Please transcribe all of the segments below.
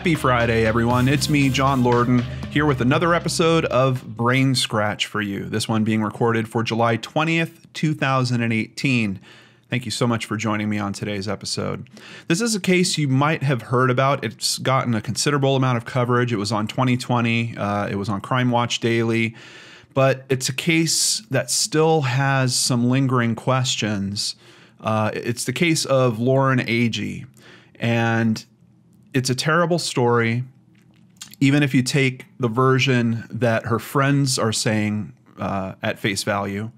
Happy Friday, everyone. It's me, John Lorden, here with another episode of BrainScratch for you. This one being recorded for July 20th, 2018. Thank you so much for joining me on today's episode. This is a case you might have heard about. It's gotten a considerable amount of coverage. It was on 2020. It was on Crime Watch Daily. But it's a case that still has some lingering questions. It's the case of Lauren Agee. And it's a terrible story, even if you take the version that her friends are saying at face value.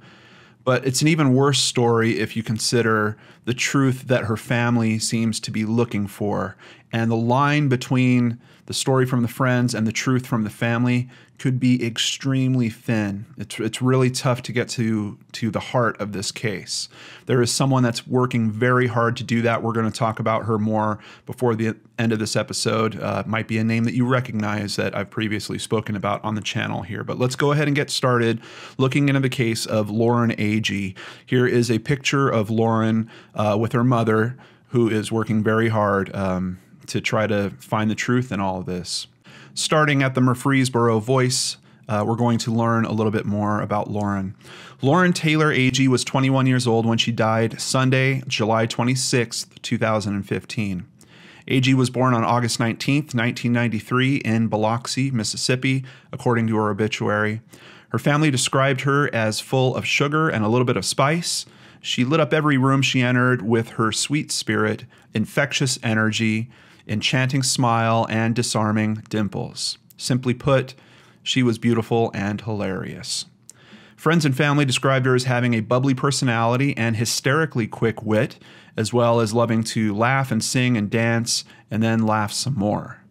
But it's an even worse story if you consider the truth that her family seems to be looking for. And the line between the story from the friends and the truth from the family could be extremely thin. It's really tough to get to the heart of this case. There is someone that's working very hard to do that. We're going to talk about her more before the end of this episode. Might be a name that you recognize that I've previously spoken about on the channel here. But let's go ahead and get started looking into the case of Lauren Agee. Here is a picture of Lauren with her mother, who is working very hard to try to find the truth in all of this. Starting at the Murfreesboro Voice, we're going to learn a little bit more about Lauren. Lauren Taylor Agee was 21 years old when she died Sunday, July 26, 2015. Agee was born on August 19, 1993 in Biloxi, Mississippi, according to her obituary. Her family described her as full of sugar and a little bit of spice. She lit up every room she entered with her sweet spirit, infectious energy, enchanting smile, and disarming dimples. Simply put, she was beautiful and hilarious. Friends and family described her as having a bubbly personality and hysterically quick wit, as well as loving to laugh and sing and dance, and then laugh some more.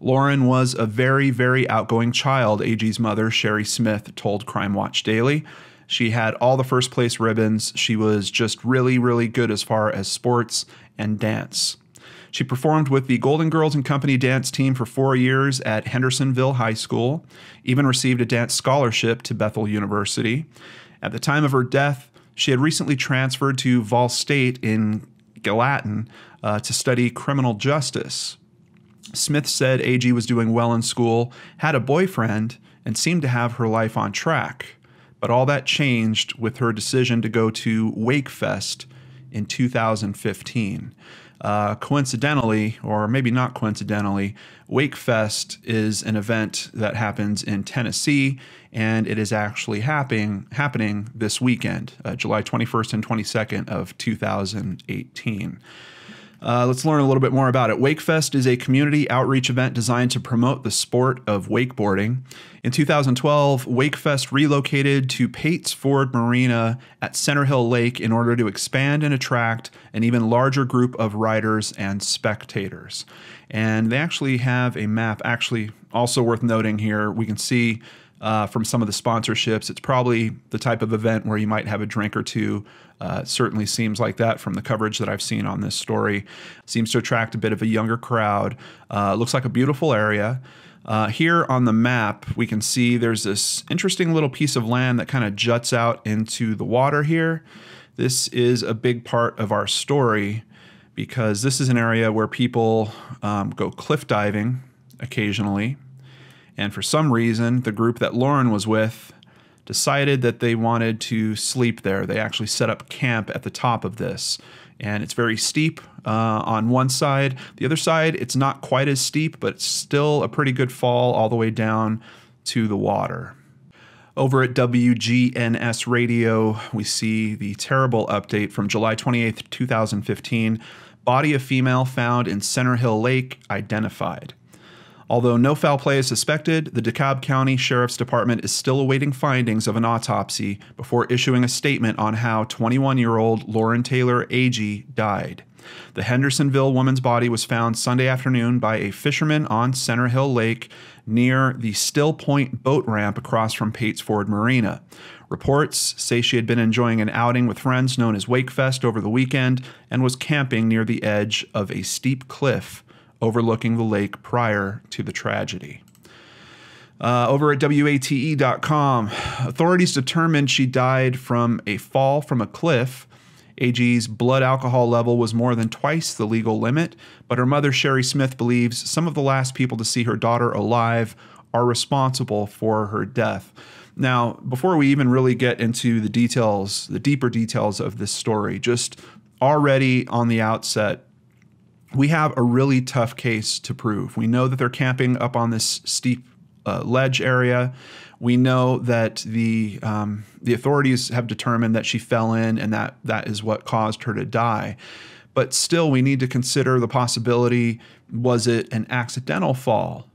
Lauren was a very, very outgoing child, Agee's mother, Sherry Smith, told Crime Watch Daily. She had all the first place ribbons. She was just really, really good as far as sports and dance. She performed with the Golden Girls and Company dance team for 4 years at Hendersonville High School, even received a dance scholarship to Bethel University. At the time of her death, she had recently transferred to Vol State in Gallatin to study criminal justice. Smith said Agee was doing well in school, had a boyfriend, and seemed to have her life on track. But all that changed with her decision to go to Wakefest in 2015. Coincidentally, or maybe not coincidentally, Wakefest is an event that happens in Tennessee, and it is actually happening this weekend, July 21st and 22nd of 2018. Let's learn a little bit more about it. Wakefest is a community outreach event designed to promote the sport of wakeboarding. In 2012, Wakefest relocated to Pates Ford Marina at Center Hill Lake in order to expand and attract an even larger group of riders and spectators. And they actually have a map, actually also worth noting here. We can see from some of the sponsorships, it's probably the type of event where you might have a drink or two. It certainly seems like that from the coverage that I've seen on this story. Seems to attract a bit of a younger crowd. Looks like a beautiful area. Here on the map, we can see there's this interesting little piece of land that kind of juts out into the water here. This is a big part of our story because this is an area where people go cliff diving occasionally. And for some reason, the group that Lauren was with decided that they wanted to sleep there. They actually set up camp at the top of this. And it's very steep on one side. The other side, it's not quite as steep, but it's still a pretty good fall all the way down to the water. Over at WGNS Radio, we see the terrible update from July 28th, 2015. Body of female found in Center Hill Lake identified. Although no foul play is suspected, the DeKalb County Sheriff's Department is still awaiting findings of an autopsy before issuing a statement on how 21-year-old Lauren Taylor Agee died. The Hendersonville woman's body was found Sunday afternoon by a fisherman on Center Hill Lake near the Still Point boat ramp across from Pates Ford Marina. Reports say she had been enjoying an outing with friends known as Wakefest over the weekend and was camping near the edge of a steep cliff overlooking the lake prior to the tragedy. Over at WATE.com, authorities determined she died from a fall from a cliff Agee's blood alcohol level was more than twice the legal limit, but her mother, Sherry Smith, believes some of the last people to see her daughter alive are responsible for her death. Now, before we even really get into the details, the deeper details of this story, just already on the outset, we have a really tough case to prove. We know that they're camping up on this steep ledge area. We know that the authorities have determined that she fell in and that is what caused her to die. But still, we need to consider the possibility, was it an accidental fall?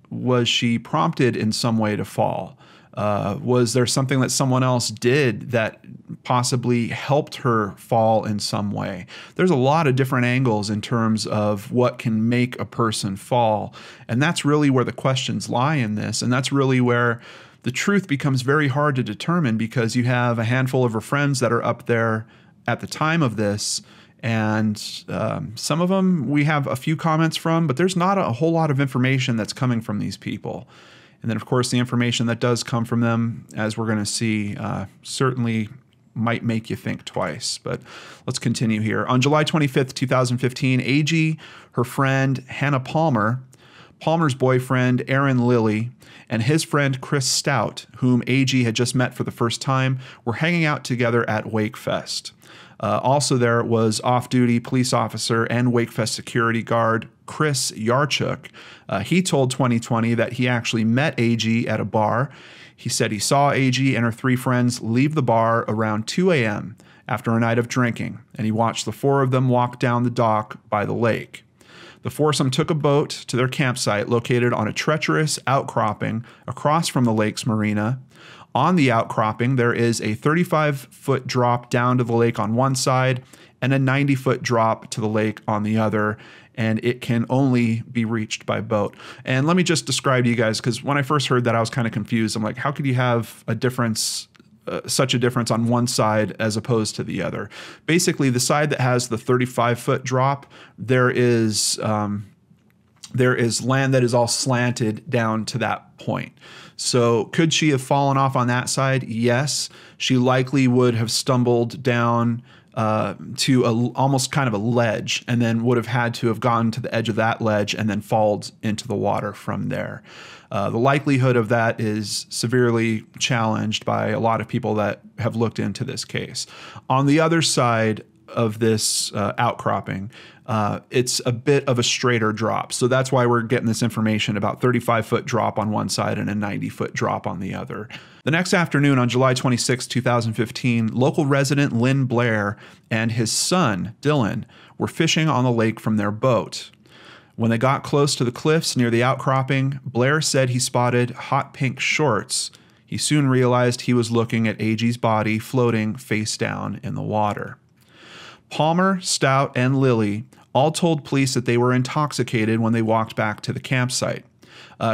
Was she prompted in some way to fall? Was there something that someone else did that possibly helped her fall in some way? There's a lot of different angles in terms of what can make a person fall. And that's really where the questions lie in this. And that's really where the truth becomes very hard to determine, because you have a handful of her friends that are up there at the time of this. And some of them we have a few comments from, but there's not a whole lot of information that's coming from these people. And then, of course, the information that does come from them, as we're going to see, certainly might make you think twice. But let's continue here. On July 25th, 2015, Agee, her friend Hannah Palmer, Palmer's boyfriend Aaron Lilly, and his friend Chris Stout, whom Agee had just met for the first time, were hanging out together at Wakefest. Also there was off-duty police officer and Wakefest security guard Chris Yarchuk. He told 2020 that he actually met Agee at a bar. He said he saw Agee and her three friends leave the bar around 2 a.m. after a night of drinking, and he watched the four of them walk down the dock by the lake. The foursome took a boat to their campsite located on a treacherous outcropping across from the lake's marina. On the outcropping, there is a 35-foot drop down to the lake on one side and a 90-foot drop to the lake on the other, and it can only be reached by boat. And let me just describe to you guys, because when I first heard that, I was kind of confused. I'm like, how could you have a difference, such a difference on one side as opposed to the other? Basically, the side that has the 35-foot drop, there is land that is all slanted down to that point. So could she have fallen off on that side? Yes. She likely would have stumbled down to almost kind of a ledge, and then would have had to have gotten to the edge of that ledge and then fallen into the water from there. The likelihood of that is severely challenged by a lot of people that have looked into this case. On the other side of this outcropping, it's a bit of a straighter drop. So that's why we're getting this information about 35-foot drop on one side and a 90-foot drop on the other. The next afternoon on July 26, 2015, local resident Lynn Blair and his son, Dylan, were fishing on the lake from their boat. When they got close to the cliffs near the outcropping, Blair said he spotted hot pink shorts. He soon realized he was looking at Agee's body floating face down in the water. Palmer, Stout, and Lilly all told police that they were intoxicated when they walked back to the campsite.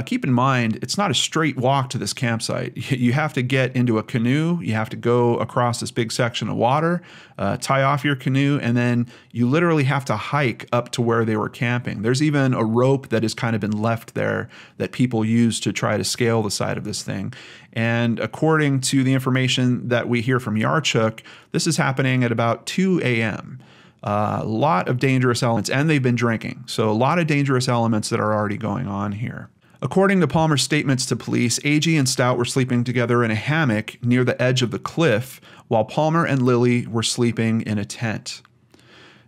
Keep in mind, it's not a straight walk to this campsite. You have to get into a canoe, you have to go across this big section of water, tie off your canoe, and then you literally have to hike up to where they were camping. There's even a rope that has kind of been left there that people use to try to scale the side of this thing. And according to the information that we hear from Yarchuk, this is happening at about 2 a.m. A lot of dangerous elements, and they've been drinking. So a lot of dangerous elements that are already going on here. According to Palmer's statements to police, Agee and Stout were sleeping together in a hammock near the edge of the cliff, while Palmer and Lilly were sleeping in a tent.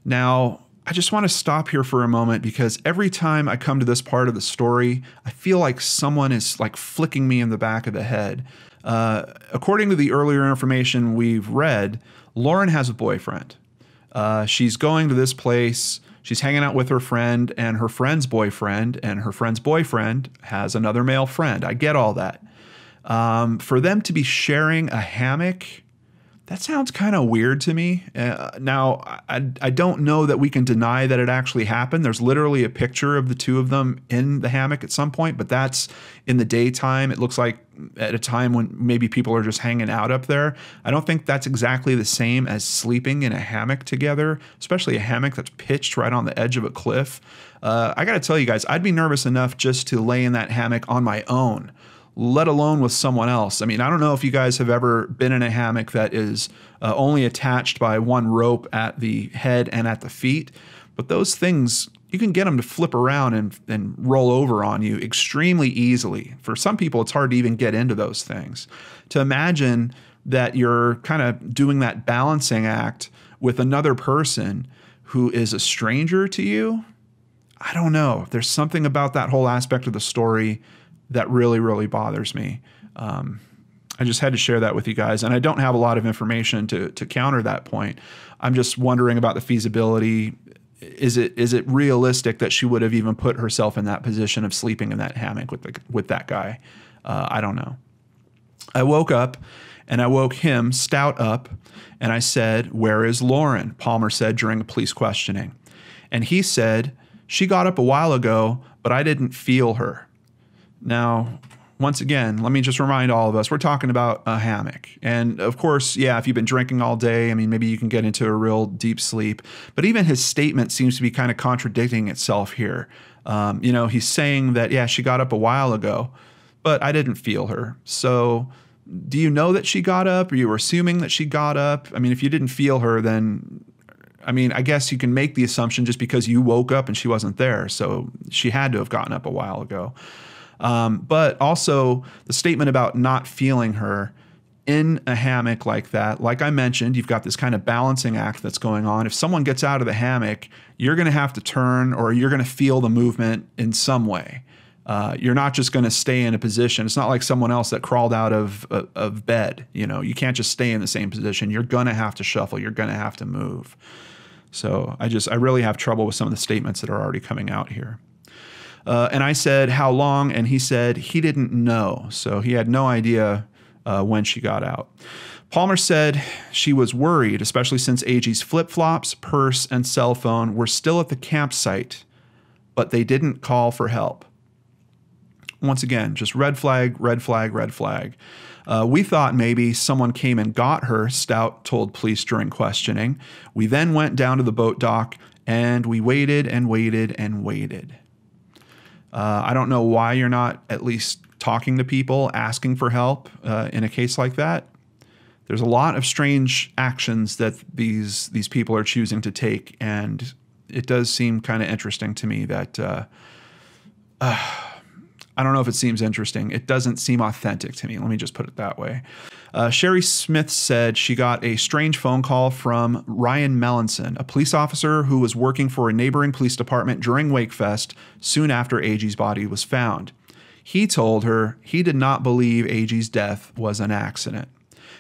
Now, I just want to stop here for a moment, because every time I come to this part of the story, I feel like someone is like flicking me in the back of the head. According to the earlier information we've read, Lauren has a boyfriend. She's going to this place. She's hanging out with her friend and her friend's boyfriend, and her friend's boyfriend has another male friend. I get all that. For them to be sharing a hammock, that sounds kind of weird to me. Now, I don't know that we can deny that it actually happened. There's literally a picture of the two of them in the hammock at some point, but that's in the daytime. It looks like at a time when maybe people are just hanging out up there. I don't think that's exactly the same as sleeping in a hammock together, especially a hammock that's pitched right on the edge of a cliff. I got to tell you guys, I'd be nervous enough just to lay in that hammock on my own, let alone with someone else. I mean, I don't know if you guys have ever been in a hammock that is only attached by one rope at the head and at the feet, but those things, you can get them to flip around and roll over on you extremely easily. For some people, it's hard to even get into those things. To imagine that you're kind of doing that balancing act with another person who is a stranger to you, I don't know. There's something about that whole aspect of the story that really, really bothers me. I just had to share that with you guys. And I don't have a lot of information to counter that point. I'm just wondering about the feasibility. Is it realistic that she would have even put herself in that position of sleeping in that hammock with that guy? I don't know. I woke up and I woke him, Stout, up, and I said, "Where is Lauren?" Palmer said during a police questioning. And he said, "She got up a while ago, but I didn't feel her." Now, once again, let me just remind all of us, we're talking about a hammock. And of course, yeah, if you've been drinking all day, I mean, maybe you can get into a real deep sleep. But even his statement seems to be kind of contradicting itself here. He's saying that, yeah, she got up a while ago, but I didn't feel her. So do you know that she got up? Or you were assuming that she got up? I mean, if you didn't feel her, then, I mean, I guess you can make the assumption just because you woke up and she wasn't there. So she had to have gotten up a while ago. But also the statement about not feeling her in a hammock like that, like I mentioned, you've got this kind of balancing act that's going on. If someone gets out of the hammock, you're going to have to turn or you're going to feel the movement in some way. You're not just going to stay in a position. It's not like someone else that crawled out of bed. You can't just stay in the same position. You're going to have to shuffle. You're going to have to move. So I really have trouble with some of the statements that are already coming out here. And I said, "How long?" And he said he didn't know. So he had no idea when she got out. Palmer said she was worried, especially since Agee's flip-flops, purse, and cell phone were still at the campsite, but they didn't call for help. Once again, just red flag, red flag, red flag. We thought maybe someone came and got her, Stout told police during questioning. We then went down to the boat dock and we waited and waited and waited. I don't know why you're not at least talking to people, asking for help in a case like that. There's a lot of strange actions that these people are choosing to take, and it does seem kind of interesting to me that I don't know if it seems interesting. It doesn't seem authentic to me. Let me just put it that way. Sherry Smith said she got a strange phone call from Ryan Melanson, a police officer who was working for a neighboring police department during Wakefest soon after Agee's body was found. He told her he did not believe Agee's death was an accident.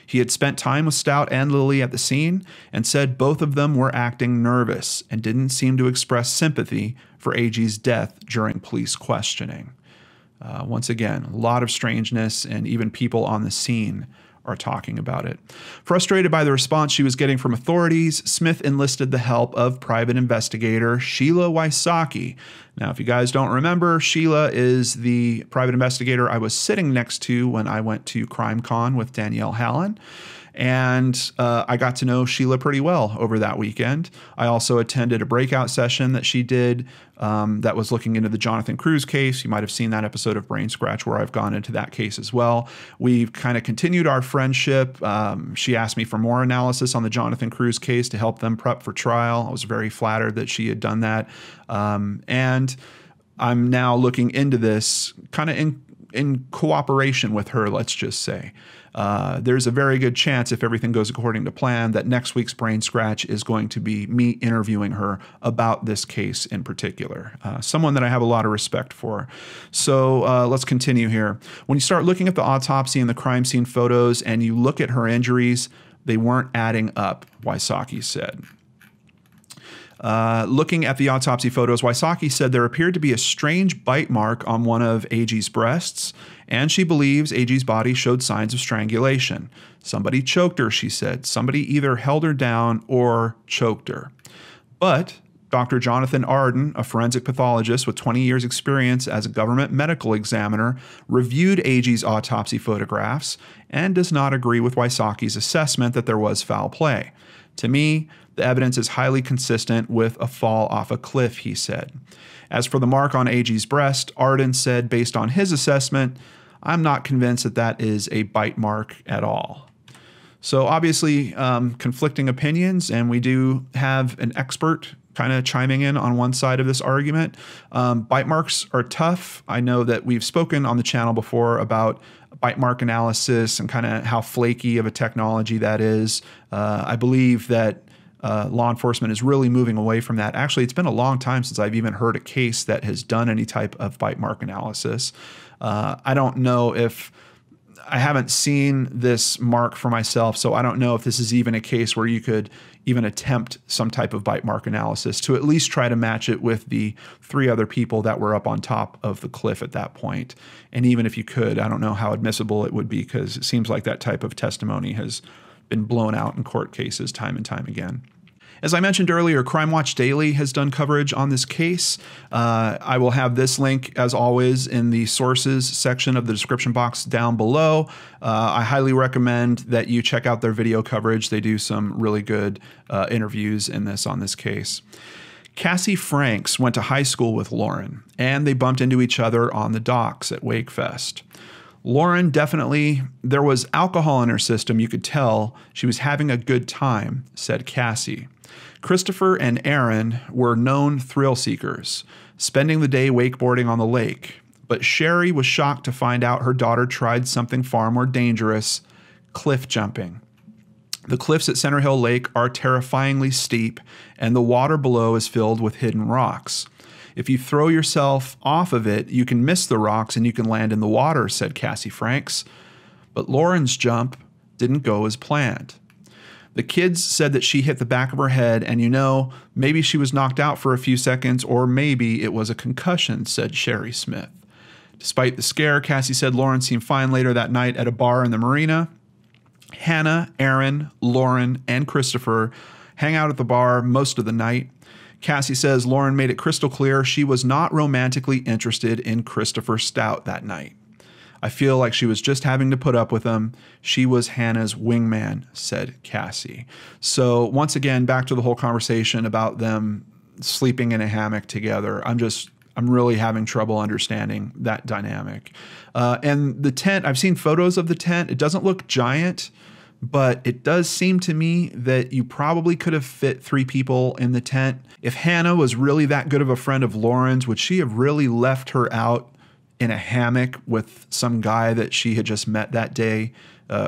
He had spent time with Stout and Lily at the scene and said both of them were acting nervous and didn't seem to express sympathy for Agee's death during police questioning. Once again, a lot of strangeness, and even people on the scene are talking about it. Frustrated by the response she was getting from authorities, Smith enlisted the help of private investigator Sheila Wysocki. Now, if you guys don't remember, Sheila is the private investigator I was sitting next to when I went to CrimeCon with Danielle Hallen. And I got to know Sheila pretty well over that weekend. I also attended a breakout session that she did that was looking into the Jonathan Cruz case. You might have seen that episode of BrainScratch where I've gone into that case as well. We've kind of continued our friendship. She asked me for more analysis on the Jonathan Cruz case to help them prep for trial. I was very flattered that she had done that. And I'm now looking into this kind of in cooperation with her, let's just say. There's a very good chance, if everything goes according to plan, that next week's BrainScratch is going to be me interviewing her about this case in particular. Someone that I have a lot of respect for. So let's continue here. When you start looking at the autopsy and the crime scene photos and you look at her injuries, they weren't adding up, Wysocki said. Looking at the autopsy photos, Wysocki said there appeared to be a strange bite mark on one of Agee's breasts, and she believes Agee's body showed signs of strangulation. Somebody choked her, she said. Somebody either held her down or choked her. But Dr. Jonathan Arden, a forensic pathologist with 20 years experience as a government medical examiner, reviewed Agee's autopsy photographs and does not agree with Wysocki's assessment that there was foul play. To me, the evidence is highly consistent with a fall off a cliff, he said. As for the mark on Agee's breast, Arden said, based on his assessment, I'm not convinced that that is a bite mark at all. So obviously conflicting opinions, and we do have an expert kind of chiming in on one side of this argument. Bite marks are tough. I know that we've spoken on the channel before about bite mark analysis and kind of how flaky of a technology that is. I believe that law enforcement is really moving away from that. Actually, it's been a long time since I've even heard a case that has done any type of bite mark analysis. I don't know if I haven't seen this mark for myself, so I don't know if this is even a case where you could even attempt some type of bite mark analysis to at least try to match it with the 3 other people that were up on top of the cliff at that point. And even if you could, I don't know how admissible it would be, because it seems like that type of testimony has been blown out in court cases time and time again. As I mentioned earlier, Crime Watch Daily has done coverage on this case. I will have this link, as always, in the sources section of the description box down below. I highly recommend that you check out their video coverage. They do some really good interviews on this case. Cassie Franks went to high school with Lauren, and they bumped into each other on the docks at Wakefest. Lauren there was alcohol in her system. You could tell she was having a good time, said Cassie. Christopher and Aaron were known thrill seekers, spending the day wakeboarding on the lake. But Sherry was shocked to find out her daughter tried something far more dangerous, cliff jumping. The cliffs at Center Hill Lake are terrifyingly steep, and the water below is filled with hidden rocks. If you throw yourself off of it, you can miss the rocks and you can land in the water, said Cassie Franks. But Lauren's jump didn't go as planned. The kids said that she hit the back of her head, and maybe she was knocked out for a few seconds, or maybe it was a concussion, said Sherry Smith. Despite the scare, Cassie said Lauren seemed fine later that night at a bar in the marina. Hannah, Aaron, Lauren, and Christopher hang out at the bar most of the night. Cassie says Lauren made it crystal clear she was not romantically interested in Christopher Stout that night. I feel like she was just having to put up with him. She was Hannah's wingman, said Cassie. So once again, back to the whole conversation about them sleeping in a hammock together. I'm really having trouble understanding that dynamic. And the tent, I've seen photos of the tent. It doesn't look giant, but it does seem to me that you probably could have fit 3 people in the tent. If Hannah was really that good of a friend of Lauren's, would she have really left her out in a hammock with some guy that she had just met that day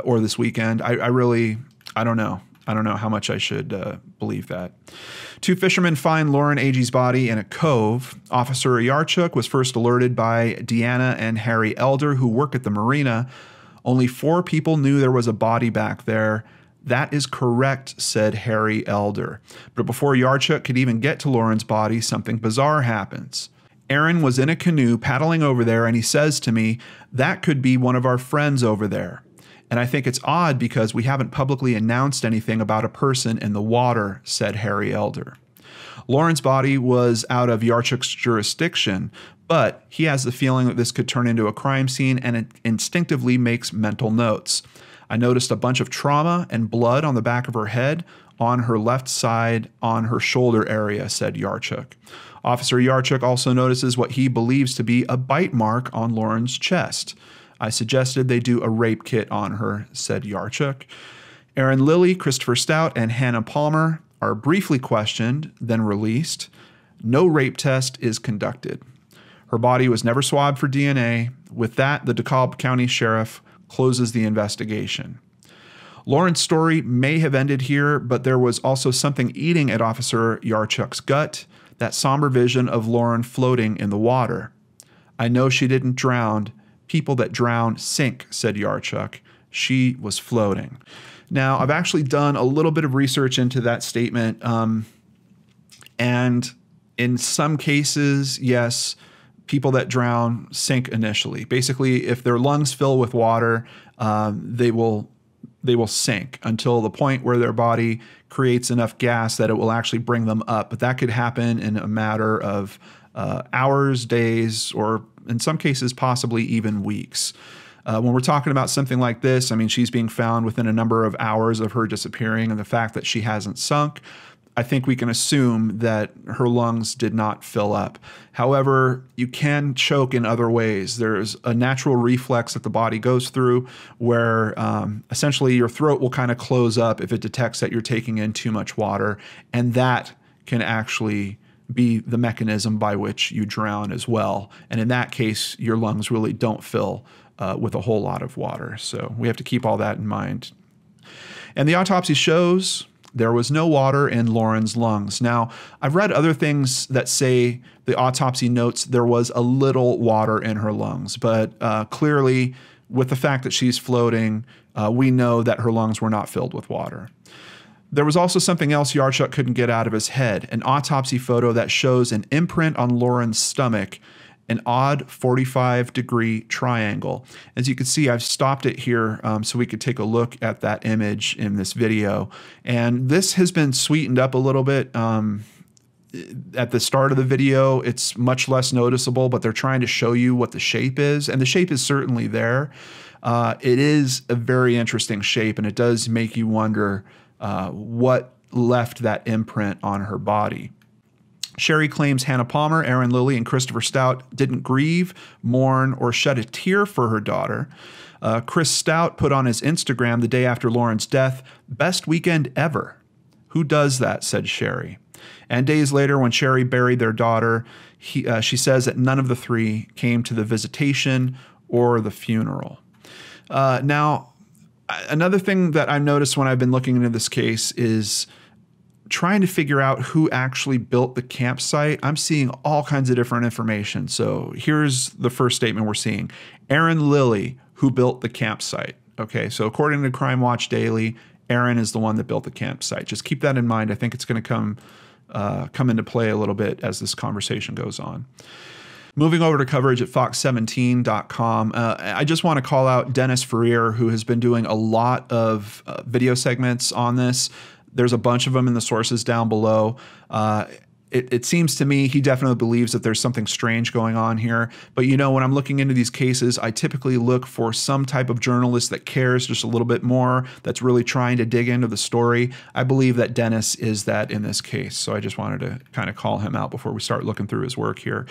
or this weekend? I don't know. I don't know how much I should believe that. 2 fishermen find Lauren Agee's body in a cove. Officer Yarchuk was first alerted by Deanna and Harry Elder, who work at the marina. Only 4 people knew there was a body back there. That is correct, said Harry Elder. But before Yarchuk could even get to Lauren's body, something bizarre happens. Aaron was in a canoe paddling over there, and he says to me, "That could be one of our friends over there." And I think it's odd because we haven't publicly announced anything about a person in the water, said Harry Elder. Lauren's body was out of Yarchuk's jurisdiction, but he has the feeling that this could turn into a crime scene, and it instinctively makes mental notes. I noticed a bunch of trauma and blood on the back of her head, on her left side, on her shoulder area, said Yarchuk. Officer Yarchuk also notices what he believes to be a bite mark on Lauren's chest. I suggested they do a rape kit on her, said Yarchuk. Aaron Lilly, Christopher Stout, and Hannah Palmer are briefly questioned, then released. No rape test is conducted. Her body was never swabbed for DNA. With that, the DeKalb County Sheriff closes the investigation. Lauren's story may have ended here, but there was also something eating at Officer Yarchuk's gut, that somber vision of Lauren floating in the water. I know she didn't drown. People that drown sink, said Yarchuk. She was floating. Now, I've actually done a little bit of research into that statement, and in some cases, yes, people that drown sink initially. Basically, if their lungs fill with water, they will sink until the point where their body creates enough gas that it will actually bring them up. But that could happen in a matter of hours, days, or in some cases, possibly even weeks. When we're talking about something like this, I mean, she's being found within a number of hours of her disappearing, and the fact that she hasn't sunk, I think we can assume that her lungs did not fill up. However, you can choke in other ways. There's a natural reflex that the body goes through where essentially your throat will kind of close up if it detects that you're taking in too much water, and that can actually be the mechanism by which you drown as well. And in that case, your lungs really don't fill with a whole lot of water. So we have to keep all that in mind. And the autopsy shows there was no water in Lauren's lungs. Now, I've read other things that say the autopsy notes there was a little water in her lungs, but clearly with the fact that she's floating, we know that her lungs were not filled with water. There was also something else Yarchuk couldn't get out of his head, an autopsy photo that shows an imprint on Lauren's stomach, an odd 45-degree triangle. As you can see, I've stopped it here so we could take a look at that image in this video. And this has been sweetened up a little bit. At the start of the video, it's much less noticeable, but they're trying to show you what the shape is, and the shape is certainly there. It is a very interesting shape, and it does make you wonder what left that imprint on her body. Sherry claims Hannah Palmer, Aaron Lilly, and Christopher Stout didn't grieve, mourn, or shed a tear for her daughter. Chris Stout put on his Instagram the day after Lauren's death, "Best weekend ever." "Who does that?" said Sherry. And days later, when Sherry buried their daughter, she says that none of the three came to the visitation or the funeral. Now, another thing that I've noticed when I've been looking into this case is trying to figure out who actually built the campsite. I'm seeing all kinds of different information. So here's the first statement we're seeing. Aaron Lilly, who built the campsite. Okay, so according to Crime Watch Daily, Aaron is the one that built the campsite. Just keep that in mind. I think it's going to come into play a little bit as this conversation goes on. Moving over to coverage at fox17.com, I just want to call out Dennis Ferrier, who has been doing a lot of video segments on this. There's a bunch of them in the sources down below. It seems to me he definitely believes that there's something strange going on here. But you know, when I'm looking into these cases, I typically look for some type of journalist that cares just a little bit more, that's really trying to dig into the story. I believe that Dennis is that in this case. So I just wanted to kind of call him out before we start looking through his work here.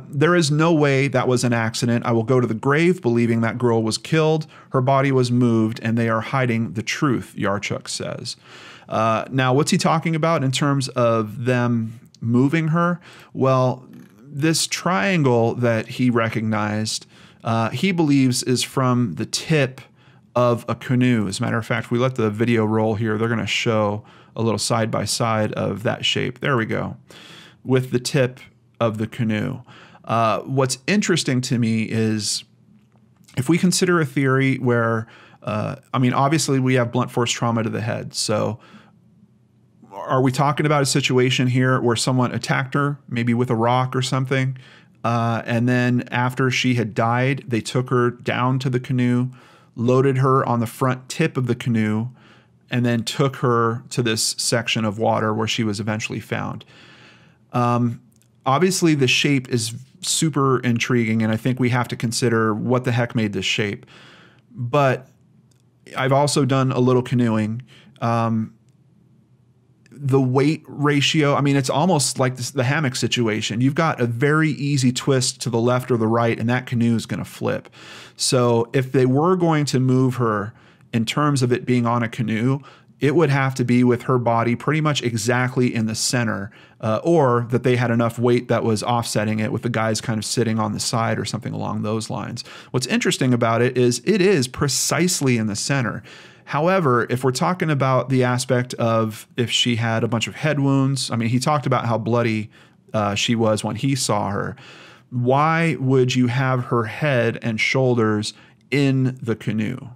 There is no way that was an accident. I will go to the grave believing that girl was killed. Her body was moved, and they are hiding the truth, Yarchuk says. Now, what's he talking about in terms of them moving her? Well, this triangle that he recognized, he believes is from the tip of a canoe. As a matter of fact, if we let the video roll here, they're going to show a little side-by-side of that shape. There we go, with the tip of the canoe. What's interesting to me is if we consider a theory where, I mean, obviously we have blunt force trauma to the head. So are we talking about a situation here where someone attacked her, maybe with a rock or something, and then after she had died, they took her down to the canoe, loaded her on the front tip of the canoe, and then took her to this section of water where she was eventually found? Obviously, the shape is super intriguing, and I think we have to consider what the heck made this shape. But I've also done a little canoeing. The weight ratio, I mean, it's almost like the hammock situation. You've got a very easy twist to the left or the right, and that canoe is going to flip. So if they were going to move her in terms of it being on a canoe, it would have to be with her body pretty much exactly in the center, or that they had enough weight that was offsetting it with the guys kind of sitting on the side or something along those lines. What's interesting about it is precisely in the center. However, if we're talking about the aspect of if she had a bunch of head wounds, I mean, he talked about how bloody she was when he saw her. Why would you have her head and shoulders in the canoe?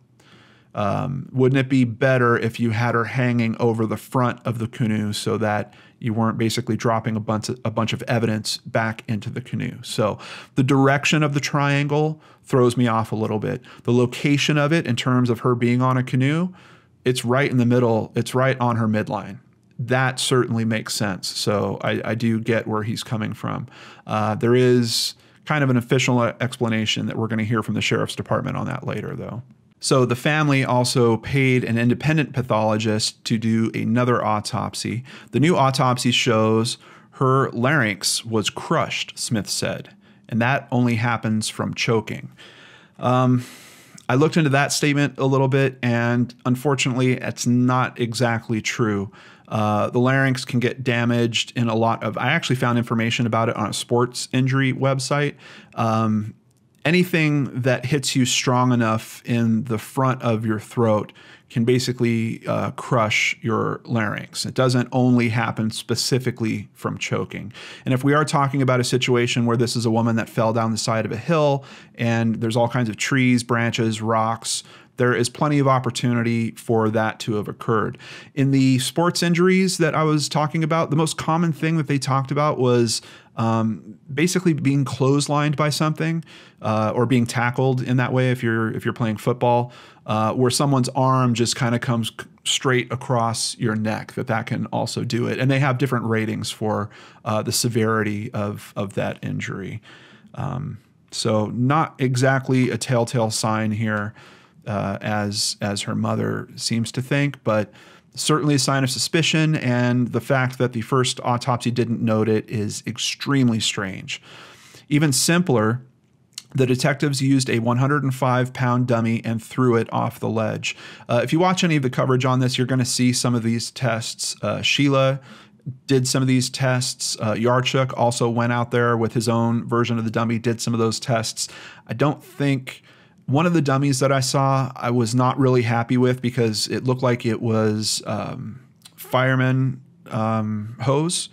Wouldn't it be better if you had her hanging over the front of the canoe so that you weren't basically dropping a bunch of evidence back into the canoe? So the direction of the triangle throws me off a little bit. The location of it in terms of her being on a canoe, it's right in the middle. It's right on her midline. That certainly makes sense. So I do get where he's coming from. There is kind of an official explanation that we're going to hear from the sheriff's department on that later, though. So the family also paid an independent pathologist to do another autopsy. The new autopsy shows her larynx was crushed, Smith said, and that only happens from choking. I looked into that statement a little bit, and unfortunately, it's not exactly true. The larynx can get damaged in a lot of... I actually found information about it on a sports injury website. Anything that hits you strong enough in the front of your throat can basically crush your larynx. It doesn't only happen specifically from choking. And if we are talking about a situation where this is a woman that fell down the side of a hill and there's all kinds of trees, branches, rocks, there is plenty of opportunity for that to have occurred. In the sports injuries that I was talking about, the most common thing that they talked about was basically being clotheslined by something or being tackled in that way if you're playing football, where someone's arm just kind of comes straight across your neck, that can also do it. And they have different ratings for the severity of that injury. So not exactly a telltale sign here, as her mother seems to think, but certainly a sign of suspicion, and the fact that the first autopsy didn't note it is extremely strange. Even simpler, the detectives used a 105-pound dummy and threw it off the ledge. If you watch any of the coverage on this, you're going to see some of these tests. Sheila did some of these tests. Yarchuk also went out there with his own version of the dummy, did some of those tests. I don't think... One of the dummies that I saw, I was not really happy with because it looked like it was fireman hose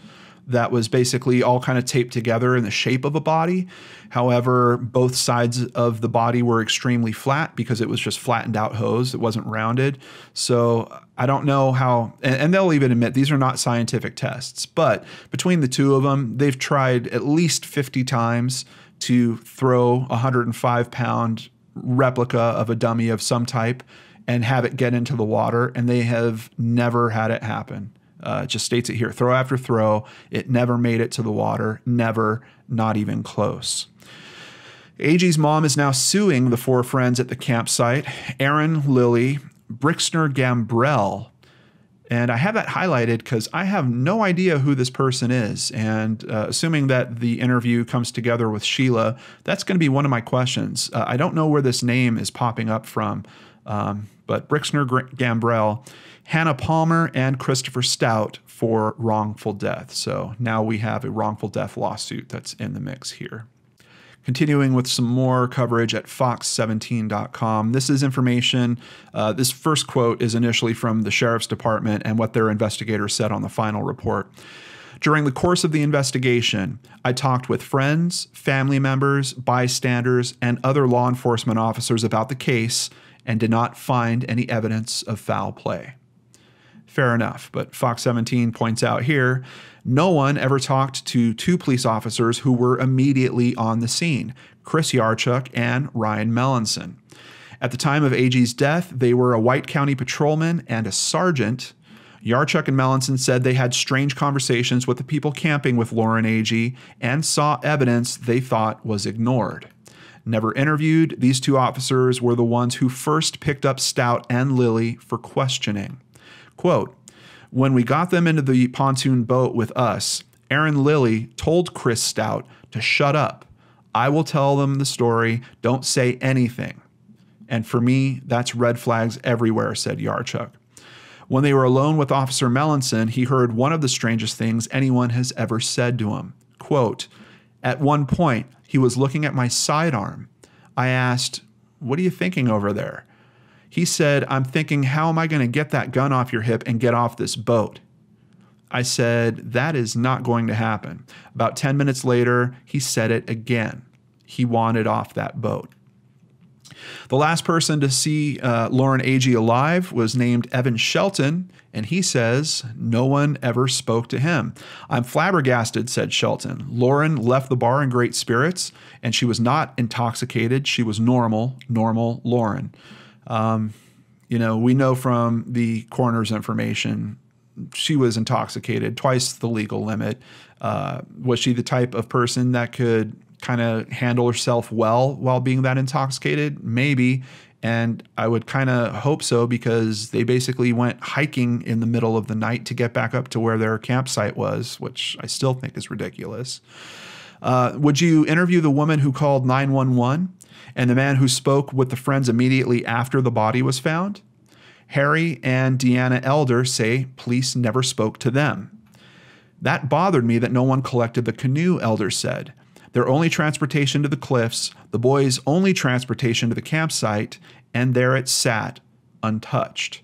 that was basically all kind of taped together in the shape of a body. However, both sides of the body were extremely flat because it was just flattened out hose. It wasn't rounded. So I don't know how, and they'll even admit these are not scientific tests, but between the two of them, they've tried at least 50 times to throw a 105-pound replica of a dummy of some type and have it get into the water, and they have never had it happen. It just states it here, throw after throw. It never made it to the water, never, not even close. Agee's mom is now suing the four friends at the campsite, Aaron, Lily, Brixner Gambrell, and I have that highlighted because I have no idea who this person is. And assuming that the interview comes together with Sheila, that's going to be one of my questions. I don't know where this name is popping up from, but Brixner Gambrell, Hannah Palmer, and Christopher Stout for wrongful death. So now we have a wrongful death lawsuit that's in the mix here. Continuing with some more coverage at fox17.com. This is information. This first quote is initially from the sheriff's department and what their investigator said on the final report. During the course of the investigation, I talked with friends, family members, bystanders, and other law enforcement officers about the case and did not find any evidence of foul play. Fair enough, but Fox 17 points out here, no one ever talked to two police officers who were immediately on the scene, Chris Yarchuk and Ryan Melanson. At the time of Agee's death, they were a White County patrolman and a sergeant. Yarchuk and Melanson said they had strange conversations with the people camping with Lauren Agee and saw evidence they thought was ignored. Never interviewed, these two officers were the ones who first picked up Stout and Lily for questioning. Quote, when we got them into the pontoon boat with us, Aaron Lilly told Chris Stout to shut up. I will tell them the story. Don't say anything. And for me, that's red flags everywhere, said Yarchuk. When they were alone with Officer Melanson, he heard one of the strangest things anyone has ever said to him. Quote, at one point, he was looking at my sidearm. I asked, what are you thinking over there? He said, I'm thinking, how am I going to get that gun off your hip and get off this boat? I said, that is not going to happen. About 10 minutes later, he said it again. He wanted off that boat. The last person to see Lauren Agee alive was named Evan Shelton, and he says no one ever spoke to him. I'm flabbergasted, said Shelton. Lauren left the bar in great spirits, and she was not intoxicated. She was normal Lauren. You know, we know from the coroner's information, she was intoxicated, twice the legal limit. Was she the type of person that could kind of handle herself well while being that intoxicated? Maybe. And I would kind of hope so, because they basically went hiking in the middle of the night to get back up to where their campsite was, which I still think is ridiculous. Would you interview the woman who called 911 and the man who spoke with the friends immediately after the body was found? Harry and Deanna Elder say police never spoke to them. That bothered me that no one collected the canoe, Elder said. Their only transportation to the cliffs, the boys' only transportation to the campsite, and there it sat, untouched.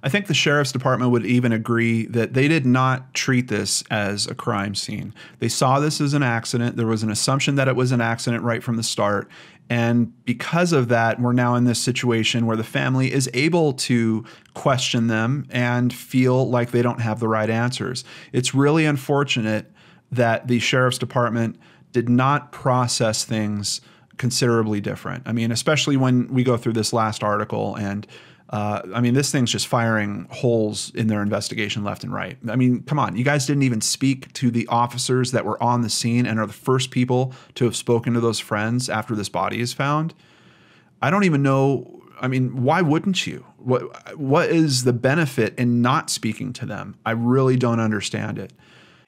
I think the sheriff's department would even agree that they did not treat this as a crime scene. They saw this as an accident. There was an assumption that it was an accident right from the start. And because of that, we're now in this situation where the family is able to question them and feel like they don't have the right answers. It's really unfortunate that the sheriff's department did not process things considerably different. I mean, especially when we go through this last article, and I mean, this thing's just firing holes in their investigation left and right. I mean, come on, you guys didn't even speak to the officers that were on the scene and are the first people to have spoken to those friends after this body is found. I don't even know. I mean, why wouldn't you? What is the benefit in not speaking to them? I really don't understand it.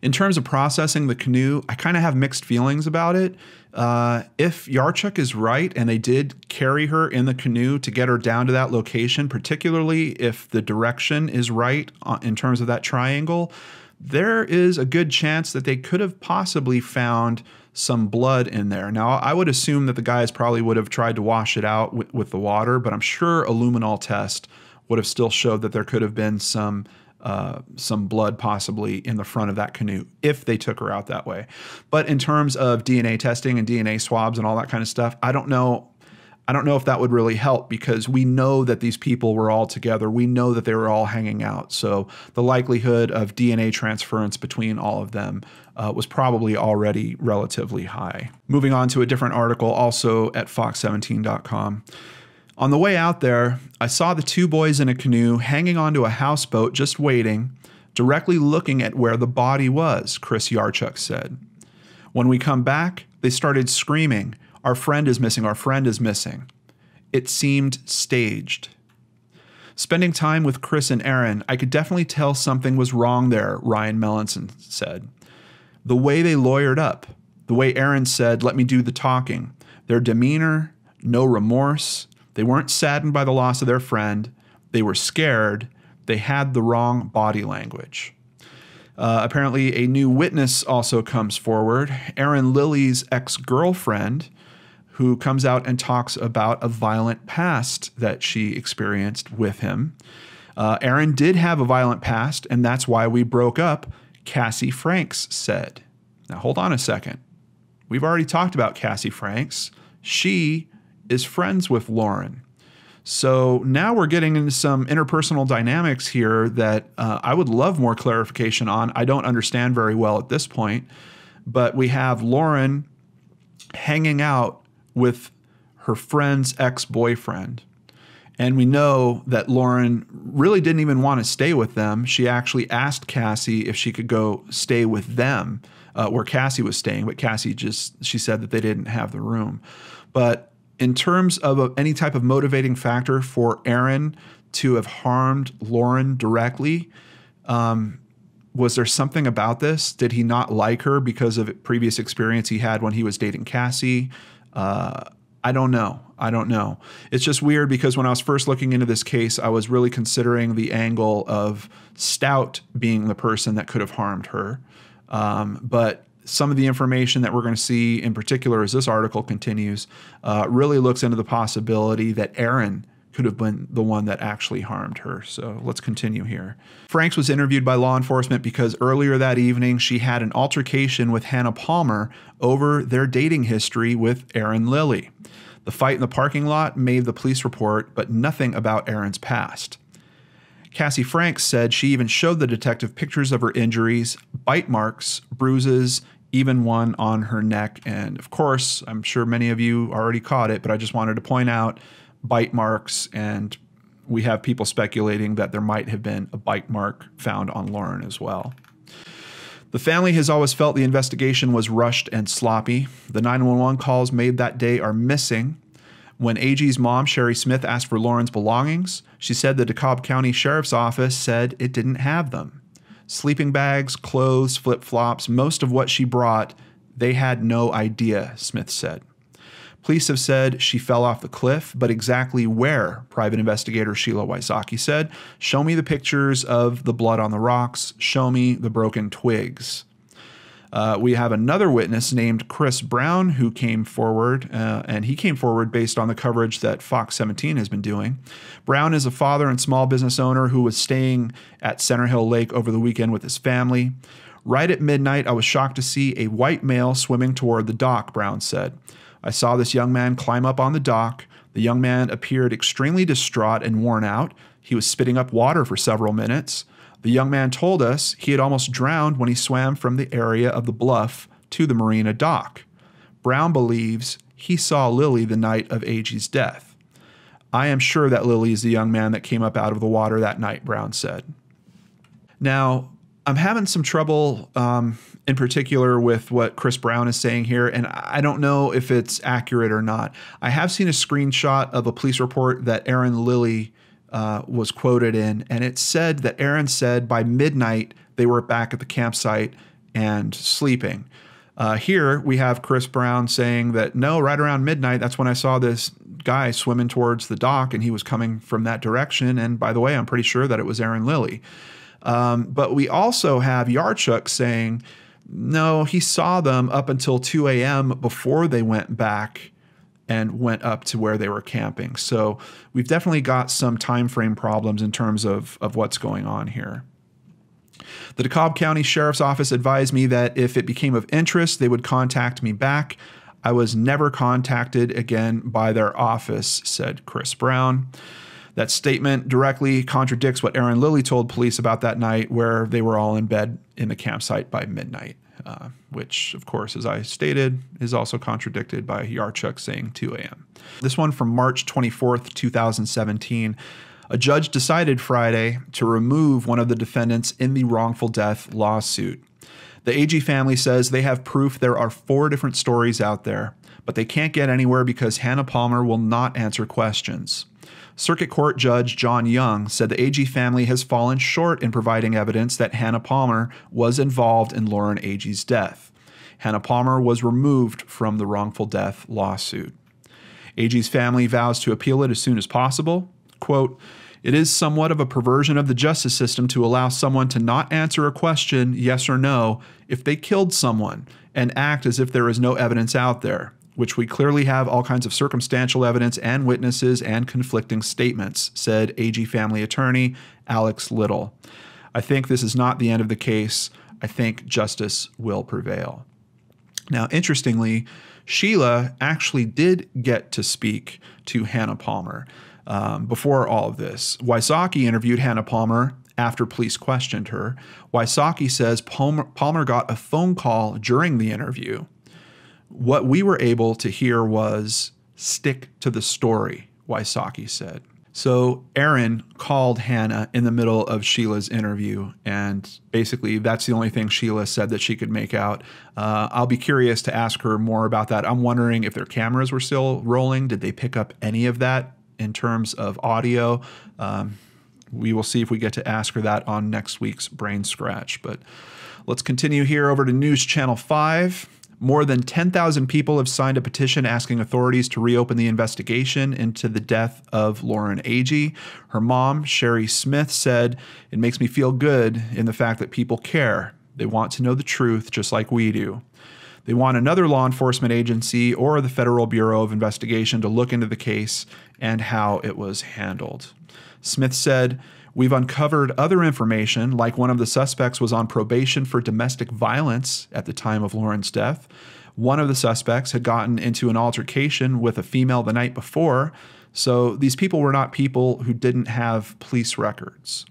In terms of processing the canoe, I kind of have mixed feelings about it. If Yarchuk is right and they did carry her in the canoe to get her down to that location, particularly if the direction is right in terms of that triangle, there is a good chance that they could have possibly found some blood in there. Now, I would assume that the guys probably would have tried to wash it out with the water, but I'm sure a luminol test would have still showed that there could have been some blood possibly in the front of that canoe if they took her out that way. But in terms of DNA testing and DNA swabs and all that kind of stuff, I don't know if that would really help, because we know that these people were all together. We know that they were all hanging out. So the likelihood of DNA transference between all of them was probably already relatively high. Moving on to a different article, also at fox17.com. On the way out there, I saw the two boys in a canoe hanging onto a houseboat just waiting, directly looking at where the body was, Chris Yarchuk said. When we come back, they started screaming, "Our friend is missing, our friend is missing." It seemed staged. Spending time with Chris and Aaron, I could definitely tell something was wrong there, Ryan Mellinson said. The way they lawyered up, the way Aaron said, "Let me do the talking," their demeanor, no remorse. They weren't saddened by the loss of their friend. They were scared. They had the wrong body language. Apparently, a new witness also comes forward, Aaron Lilly's ex-girlfriend, who comes out and talks about a violent past that she experienced with him. Aaron did have a violent past, and that's why we broke up, Cassie Franks said. Now, hold on a second. We've already talked about Cassie Franks. She is friends with Lauren. So now we're getting into some interpersonal dynamics here that I would love more clarification on. I don't understand very well at this point, but we have Lauren hanging out with her friend's ex-boyfriend. And we know that Lauren really didn't even want to stay with them. She actually asked Cassie if she could go stay with them where Cassie was staying, but Cassie she said that they didn't have the room. But in terms of any type of motivating factor for Aaron to have harmed Lauren directly, was there something about this? Did he not like her because of previous experience he had when he was dating Cassie? I don't know. It's just weird, because when I was first looking into this case, I was really considering the angle of Stout being the person that could have harmed her. But some of the information that we're going to see, in particular as this article continues, really looks into the possibility that Aaron could have been the one that actually harmed her. So let's continue here. Franks was interviewed by law enforcement because earlier that evening she had an altercation with Hannah Palmer over their dating history with Aaron Lilly. The fight in the parking lot made the police report, but nothing about Aaron's past. Cassie Franks said she even showed the detective pictures of her injuries, bite marks, bruises, even one on her neck. And of course, I'm sure many of you already caught it, but I just wanted to point out bite marks, and we have people speculating that there might have been a bite mark found on Lauren as well. The family has always felt the investigation was rushed and sloppy. The 911 calls made that day are missing. When Agee's mom, Sherry Smith, asked for Lauren's belongings, she said the DeKalb County Sheriff's Office said it didn't have them. Sleeping bags, clothes, flip-flops, most of what she brought, they had no idea, Smith said. Police have said she fell off the cliff, but exactly where, private investigator Sheila Wysocki said, show me the pictures of the blood on the rocks, show me the broken twigs. We have another witness named Chris Brown who came forward, and he came forward based on the coverage that Fox 17 has been doing. Brown is a father and small business owner who was staying at Center Hill Lake over the weekend with his family. Right at midnight, I was shocked to see a white male swimming toward the dock, Brown said. I saw this young man climb up on the dock. The young man appeared extremely distraught and worn out. He was spitting up water for several minutes. The young man told us he had almost drowned when he swam from the area of the bluff to the marina dock. Brown believes he saw Lily the night of Agee's death. I am sure that Lily is the young man that came up out of the water that night, Brown said. Now, I'm having some trouble in particular with what Chris Brown is saying here, and I don't know if it's accurate or not. I have seen a screenshot of a police report that Aaron Lilly was quoted in, and it said that Aaron said by midnight they were back at the campsite and sleeping. Here we have Chris Brown saying that no, right around midnight, that's when I saw this guy swimming towards the dock and he was coming from that direction. And by the way, I'm pretty sure that it was Aaron Lilly. But we also have Yarchuk saying, no, he saw them up until 2 a.m. before they went back and went up to where they were camping. So we've definitely got some time frame problems in terms of what's going on here. The DeKalb County Sheriff's Office advised me that if it became of interest, they would contact me back. I was never contacted again by their office, said Chris Brown. That statement directly contradicts what Aaron Lilly told police about that night, where they were all in bed in the campsite by midnight, which, of course, as I stated, is also contradicted by Yarchuk saying 2 a.m. This one from March 24th, 2017. A judge decided Friday to remove one of the defendants in the wrongful death lawsuit. The Agee family says they have proof there are 4 different stories out there, but they can't get anywhere because Hannah Palmer will not answer questions. Circuit Court Judge John Young said the Agee family has fallen short in providing evidence that Hannah Palmer was involved in Lauren Agee's death. Hannah Palmer was removed from the wrongful death lawsuit. Agee's family vows to appeal it as soon as possible. Quote, "It is somewhat of a perversion of the justice system to allow someone to not answer a question, yes or no, if they killed someone, and act as if there is no evidence out there, which we clearly have all kinds of circumstantial evidence and witnesses and conflicting statements," said Agee family attorney Alex Little. "I think this is not the end of the case. I think justice will prevail." Now, interestingly, Sheila actually did get to speak to Hannah Palmer before all of this. Wysocki interviewed Hannah Palmer after police questioned her. Wysocki says Palmer got a phone call during the interview. What we were able to hear was, "Stick to the story," Wysocki said. So Aaron called Hannah in the middle of Sheila's interview, and basically that's the only thing Sheila said that she could make out. I'll be curious to ask her more about that. I'm wondering if their cameras were still rolling. Did they pick up any of that in terms of audio? We will see if we get to ask her that on next week's BrainScratch. But let's continue here over to News Channel 5. More than 10,000 people have signed a petition asking authorities to reopen the investigation into the death of Lauren Agee. Her mom, Sherry Smith, said, "It makes me feel good in the fact that people care. They want to know the truth just like we do." They want another law enforcement agency or the Federal Bureau of Investigation to look into the case and how it was handled. Smith said, "We've uncovered other information, like one of the suspects was on probation for domestic violence at the time of Lauren's death. One of the suspects had gotten into an altercation with a female the night before, so these people were not people who didn't have police records."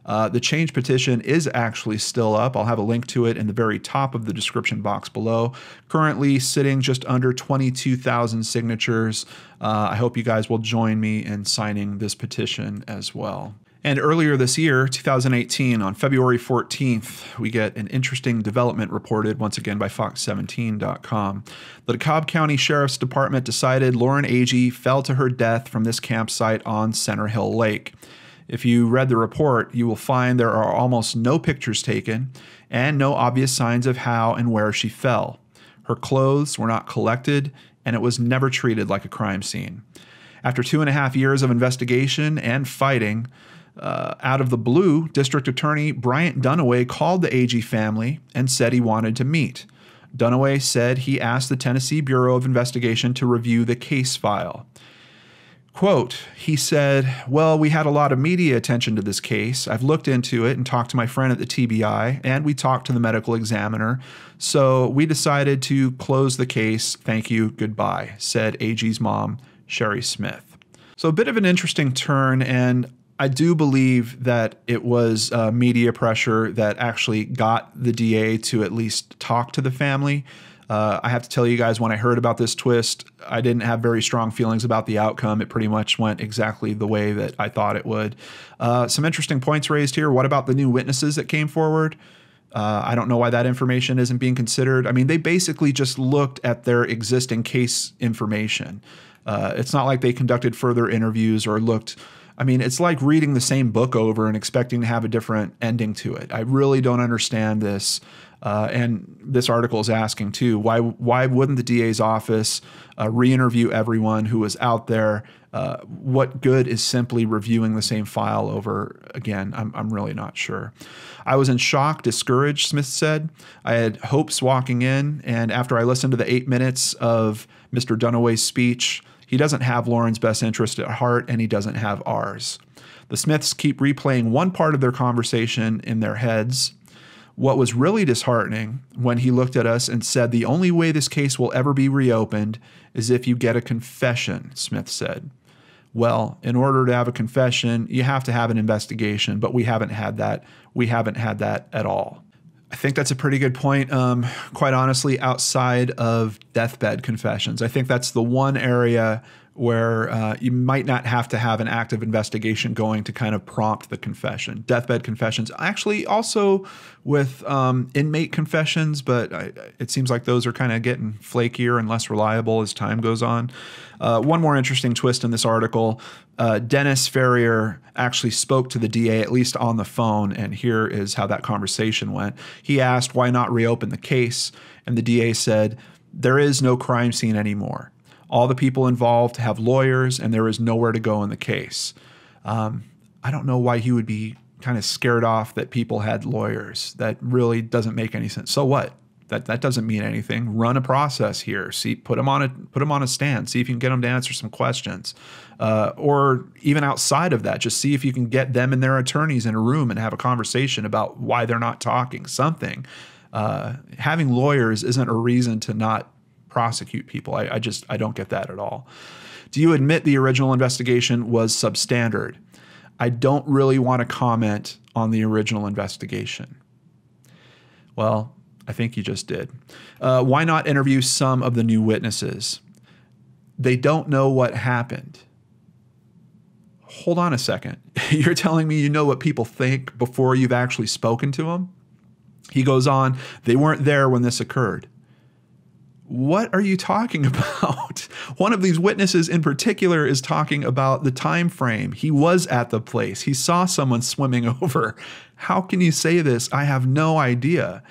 The change petition is actually still up. I'll have a link to it in the very top of the description box below. Currently sitting just under 22,000 signatures. I hope you guys will join me in signing this petition as well. And earlier this year, 2018, on February 14th, we get an interesting development reported once again by Fox17.com. The DeKalb County Sheriff's Department decided Lauren Agee fell to her death from this campsite on Center Hill Lake. If you read the report, you will find there are almost no pictures taken and no obvious signs of how and where she fell. Her clothes were not collected, and it was never treated like a crime scene. After 2.5 years of investigation and fighting, out of the blue, District Attorney Bryant Dunaway called the Agee family and said he wanted to meet. Dunaway said he asked the Tennessee Bureau of Investigation to review the case file. Quote, he said, well, we had a lot of media attention to this case. I've looked into it and talked to my friend at the TBI, and we talked to the medical examiner. So we decided to close the case. Thank you. Goodbye, said Agee's mom, Sherry Smith. So a bit of an interesting turn, and I do believe that it was media pressure that actually got the DA to at least talk to the family. I have to tell you guys, when I heard about this twist, I didn't have very strong feelings about the outcome. It pretty much went exactly the way that I thought it would. Some interesting points raised here. What about the new witnesses that came forward? I don't know why that information isn't being considered. I mean, they basically just looked at their existing case information. It's not like they conducted further interviews or looked. I mean, it's like reading the same book over and expecting to have a different ending to it. I really don't understand this. And this article is asking too, why wouldn't the DA's office re-interview everyone who was out there? What good is simply reviewing the same file over again? I'm really not sure. I was in shock, discouraged, Smith said. I had hopes walking in, and after I listened to the 8 minutes of Mr. Dunaway's speech, he doesn't have Lauren's best interest at heart, and he doesn't have ours. The Smiths keep replaying one part of their conversation in their heads. What was really disheartening when he looked at us and said, the only way this case will ever be reopened is if you get a confession, Smith said. Well, in order to have a confession, you have to have an investigation, but we haven't had that. We haven't had that at all. I think that's a pretty good point. Quite honestly, outside of deathbed confessions, I think that's the one area where you might not have to have an active investigation going to kind of prompt the confession. Deathbed confessions, actually also with inmate confessions, but it seems like those are kind of getting flakier and less reliable as time goes on. One more interesting twist in this article, Dennis Ferrier actually spoke to the DA, at least on the phone, and here is how that conversation went. He asked, why not reopen the case? And the DA said, there is no crime scene anymore. All the people involved have lawyers, and there is nowhere to go in the case. I don't know why he would be kind of scared off that people had lawyers. That really doesn't make any sense. So what? That doesn't mean anything. Run a process here. See, put them on a stand. See if you can get them to answer some questions, or even outside of that, just see if you can get them and their attorneys in a room and have a conversation about why they're not talking. Something. Having lawyers isn't a reason to not prosecute people. I don't get that at all. Do you admit the original investigation was substandard? I don't really want to comment on the original investigation. Well, I think you just did. Why not interview some of the new witnesses? They don't know what happened. Hold on a second. You're telling me you know what people think before you've actually spoken to them? He goes on, they weren't there when this occurred. What are you talking about? One of these witnesses in particular is talking about the time frame. He was at the place. He saw someone swimming over. How can you say this? I have no idea.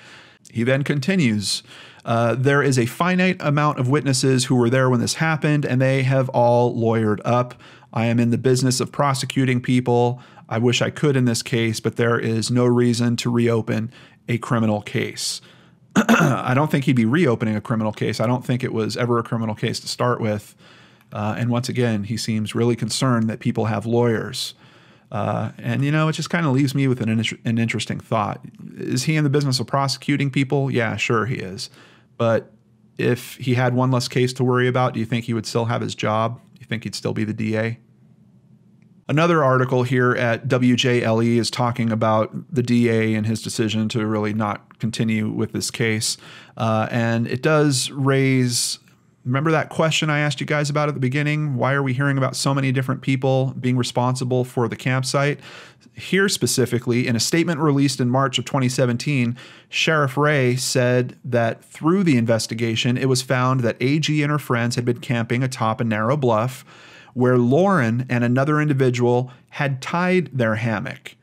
He then continues, there is a finite amount of witnesses who were there when this happened, and they have all lawyered up. I am in the business of prosecuting people. I wish I could in this case, but there is no reason to reopen a criminal case. I don't think he'd be reopening a criminal case. I don't think it was ever a criminal case to start with. And once again, he seems really concerned that people have lawyers. And, you know, it just kind of leaves me with an interesting thought. Is he in the business of prosecuting people? Yeah, sure he is. But if he had one less case to worry about, do you think he would still have his job? Do you think he'd still be the DA? Another article here at WJLE is talking about the DA and his decision to really not continue with this case. And it does raise Remember that question I asked you guys about at the beginning? Why are we hearing about so many different people being responsible for the campsite? Here specifically, in a statement released in March of 2017, Sheriff Ray said that through the investigation, it was found that Agee and her friends had been camping atop a narrow bluff where Lauren and another individual had tied their hammock.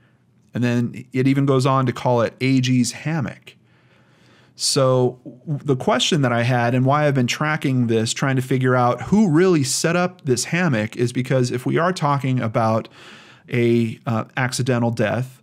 And then it even goes on to call it Agee's hammock. So the question that I had and why I've been tracking this, trying to figure out who really set up this hammock, is because if we are talking about a accidental death,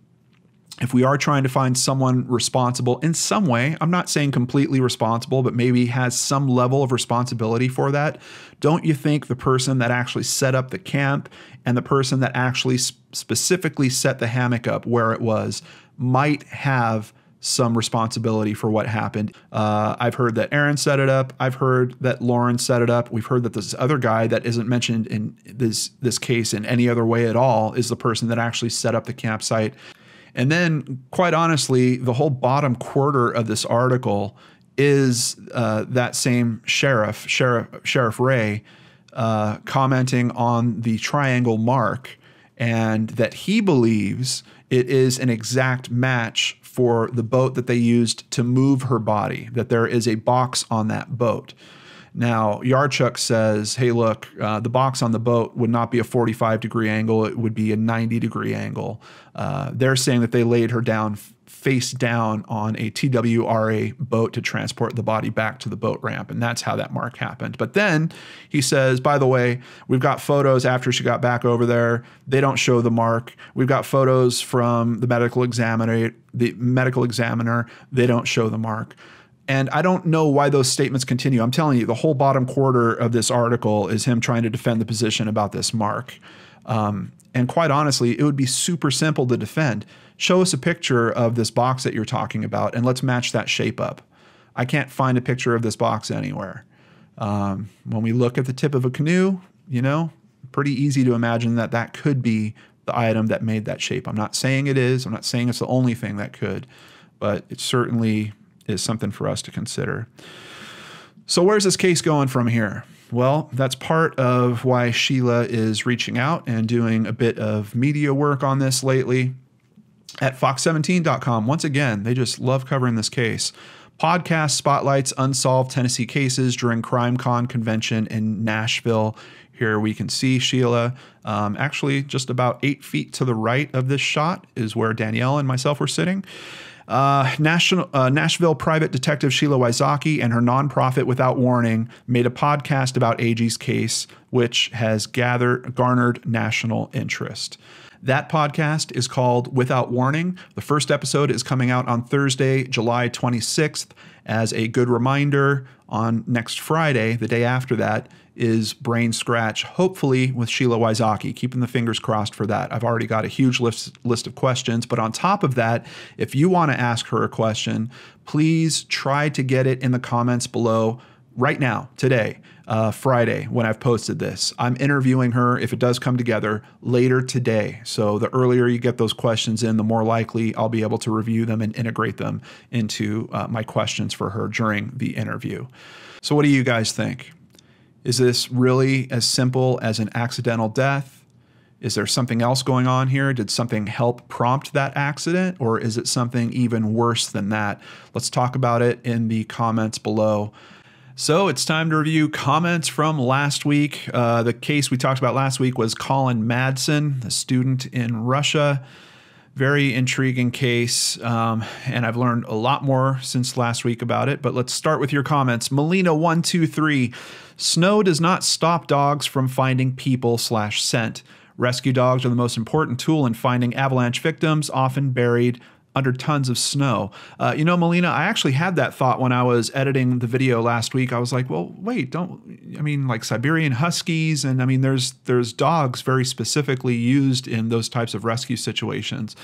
if we are trying to find someone responsible in some way, I'm not saying completely responsible, but maybe has some level of responsibility for that, don't you think the person that actually set up the camp and the person that actually specifically set the hammock up where it was might have some responsibility for what happened? I've heard that Aaron set it up. I've heard that Lauren set it up. We've heard that this other guy that isn't mentioned in this case in any other way at all is the person that actually set up the campsite. And then, quite honestly, the whole bottom quarter of this article is that same Sheriff Ray, commenting on the triangle mark, and that he believes it is an exact match for the boat that they used to move her body, that there is a box on that boat. Now, Yarchuk says, hey, look, the box on the boat would not be a 45-degree angle. It would be a 90-degree angle. They're saying that they laid her down face down on a TWRA boat to transport the body back to the boat ramp, and that's how that mark happened. But then he says, by the way, we've got photos after she got back over there. They don't show the mark. We've got photos from the medical examiner. They don't show the mark. And I don't know why those statements continue. I'm telling you, the whole bottom quarter of this article is him trying to defend the position about this mark. And quite honestly, it would be super simple to defend. Show us a picture of this box that you're talking about, and let's match that shape up. I can't find a picture of this box anywhere. When we look at the tip of a canoe, you know, pretty easy to imagine that that could be the item that made that shape. I'm not saying it is. I'm not saying it's the only thing that could, but it certainly is something for us to consider. So where's this case going from here? Well, that's part of why Sheila is reaching out and doing a bit of media work on this lately. At fox17.com, once again, they just love covering this case. Podcast spotlights unsolved Tennessee cases during CrimeCon convention in Nashville. Here we can see Sheila. Actually, just about 8 feet to the right of this shot is where Danielle and myself were sitting. Nashville private detective Sheila Wysocki and her nonprofit Without Warning made a podcast about Agee's case, which has garnered national interest. That podcast is called Without Warning. The first episode is coming out on Thursday, July 26th. As a good reminder, on next Friday, the day after that, is BrainScratch, hopefully with Sheila Wysocki. Keeping the fingers crossed for that. I've already got a huge list of questions, but on top of that, if you want to ask her a question, please try to get it in the comments below right now, today, Friday, when I've posted this. I'm interviewing her, if it does come together, later today. So the earlier you get those questions in, the more likely I'll be able to review them and integrate them into my questions for her during the interview. So what do you guys think? Is this really as simple as an accidental death? Is there something else going on here? Did something help prompt that accident, or is it something even worse than that? Let's talk about it in the comments below. So it's time to review comments from last week. The case we talked about last week was Colin Madsen, the student in Russia. Very intriguing case, and I've learned a lot more since last week about it, but let's start with your comments. Melina123, snow does not stop dogs from finding people/scent. Rescue dogs are the most important tool in finding avalanche victims, often buried under tons of snow. You know, Melina, I actually had that thought when I was editing the video last week. I was like, well, wait, like Siberian Huskies, and I mean, there's dogs very specifically used in those types of rescue situations.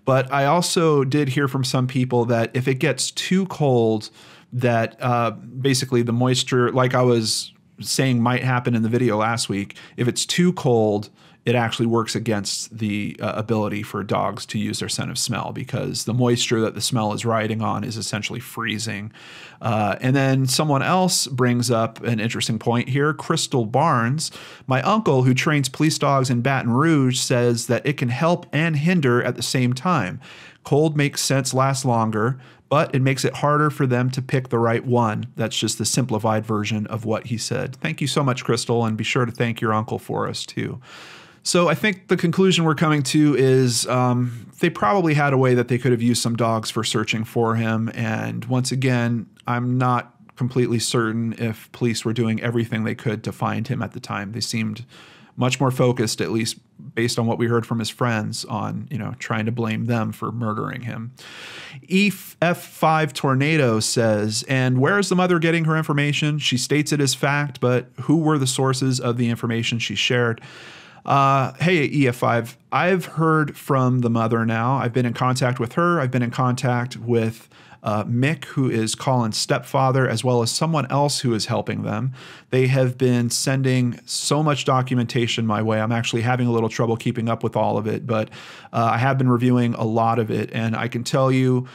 But I also did hear from some people that if it gets too cold, that basically the moisture, like I was saying might happen in the video last week, if it's too cold, it actually works against the ability for dogs to use their scent of smell, because the moisture that the smell is riding on is essentially freezing. And then someone else brings up an interesting point here. Crystal Barnes, my uncle who trains police dogs in Baton Rouge, says that it can help and hinder at the same time. Cold makes scents last longer, but it makes it harder for them to pick the right one. That's just the simplified version of what he said. Thank you so much, Crystal, and be sure to thank your uncle for us too. So I think the conclusion we're coming to is they probably had a way that they could have used some dogs for searching for him. And once again, I'm not completely certain if police were doing everything they could to find him at the time. They seemed much more focused, at least based on what we heard from his friends, on, trying to blame them for murdering him. F5 Tornado says, and where is the mother getting her information? She states it as fact, but who were the sources of the information she shared? Hey, EF5, I've heard from the mother now. I've been in contact with her. I've been in contact with Mick, who is Colin's stepfather, as well as someone else who is helping them. They have been sending so much documentation my way. I'm actually having a little trouble keeping up with all of it, but I have been reviewing a lot of it, and I can tell you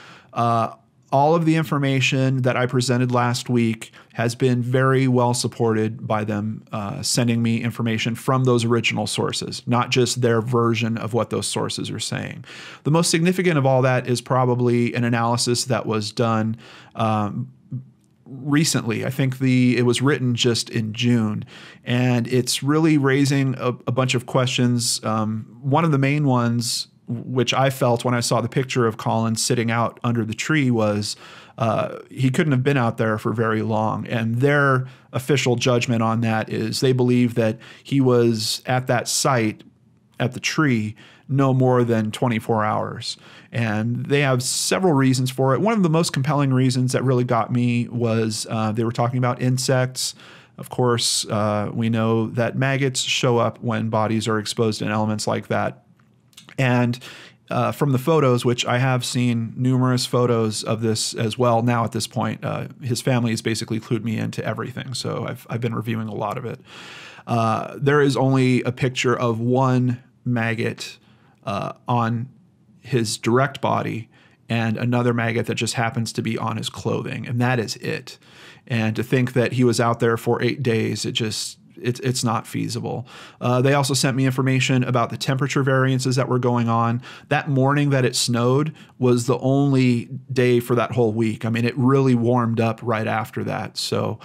all of the information that I presented last week has been very well supported by them sending me information from those original sources, not just their version of what those sources are saying. The most significant of all that is probably an analysis that was done recently. I think it was written just in June, and it's really raising a bunch of questions. One of the main ones, which I felt when I saw the picture of Colin sitting out under the tree, was he couldn't have been out there for very long. And their official judgment on that is they believe that he was at that site, at the tree, no more than 24 hours. And they have several reasons for it. One of the most compelling reasons that really got me was they were talking about insects. Of course, we know that maggots show up when bodies are exposed in elements like that. And from the photos, which I have seen numerous photos of this as well now at this point, his family has basically clued me into everything. So I've been reviewing a lot of it. There is only a picture of one maggot on his direct body and another maggot that just happens to be on his clothing. And that is it. And to think that he was out there for 8 days, it's not feasible. They also sent me information about the temperature variances that were going on. That morning that it snowed was the only day for that whole week. I mean, it really warmed up right after that. So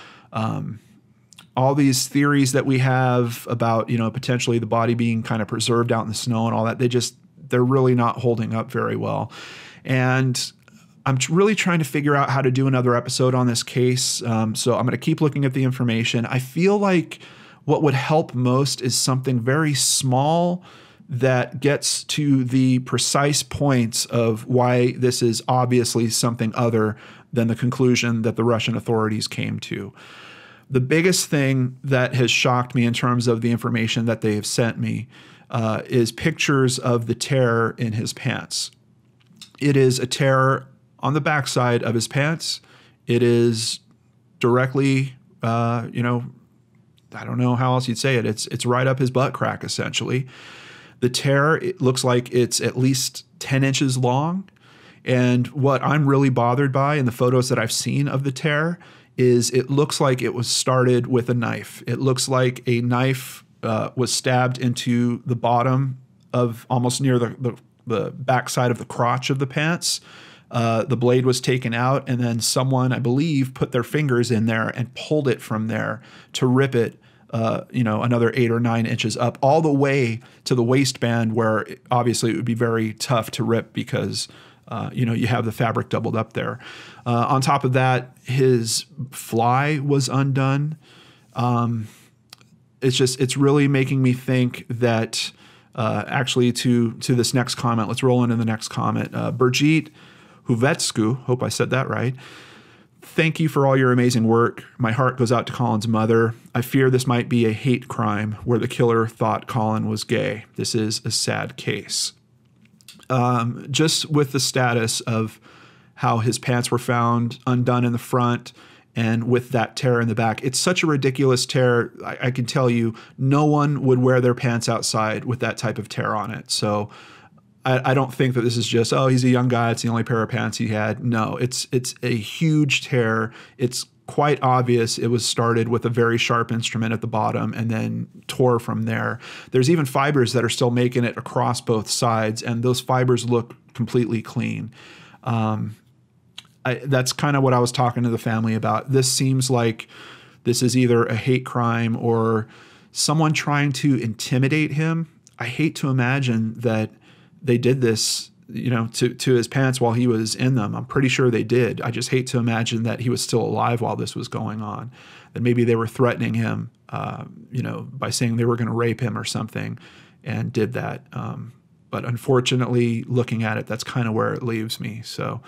all these theories that we have about, potentially the body being kind of preserved out in the snow and all that, they're really not holding up very well. And I'm really trying to figure out how to do another episode on this case. So I'm going to keep looking at the information. I feel like what would help most is something very small that gets to the precise points of why this is obviously something other than the conclusion that the Russian authorities came to. The biggest thing that has shocked me in terms of the information that they have sent me is pictures of the tear in his pants. It is a tear on the backside of his pants. It is directly, I don't know how else you'd say it. It's right up his butt crack, essentially. The tear, it looks like it's at least 10 inches long. And what I'm really bothered by in the photos that I've seen of the tear is it looks like it was started with a knife. It looks like a knife was stabbed into the bottom of almost near the backside of the crotch of the pants. The blade was taken out, and then someone, I believe, put their fingers in there and pulled it from there to rip it, another 8 or 9 inches up, all the way to the waistband, where obviously it would be very tough to rip because, you have the fabric doubled up there. On top of that, his fly was undone. It's really making me think that, actually to this next comment, let's roll into the next comment. Birgit Huvetsku, hope I said that right. Thank you for all your amazing work. My heart goes out to Colin's mother. I fear this might be a hate crime where the killer thought Colin was gay. This is a sad case. Just with the status of how his pants were found undone in the front and with that tear in the back. It's such a ridiculous tear. I can tell you, no one would wear their pants outside with that type of tear on it. So I don't think that this is just, oh, he's a young guy, it's the only pair of pants he had. No, it's a huge tear. It's quite obvious it was started with a very sharp instrument at the bottom and then tore from there. There's even fibers that are still making it across both sides, and those fibers look completely clean. That's kind of what I was talking to the family about. This seems like this is either a hate crime or someone trying to intimidate him. I hate to imagine that they did this, you know, to his pants while he was in them. I'm pretty sure they did. I just hate to imagine that he was still alive while this was going on, that maybe they were threatening him, you know, by saying they were going to rape him or something, and did that. But unfortunately, looking at it, that's kind of where it leaves me. So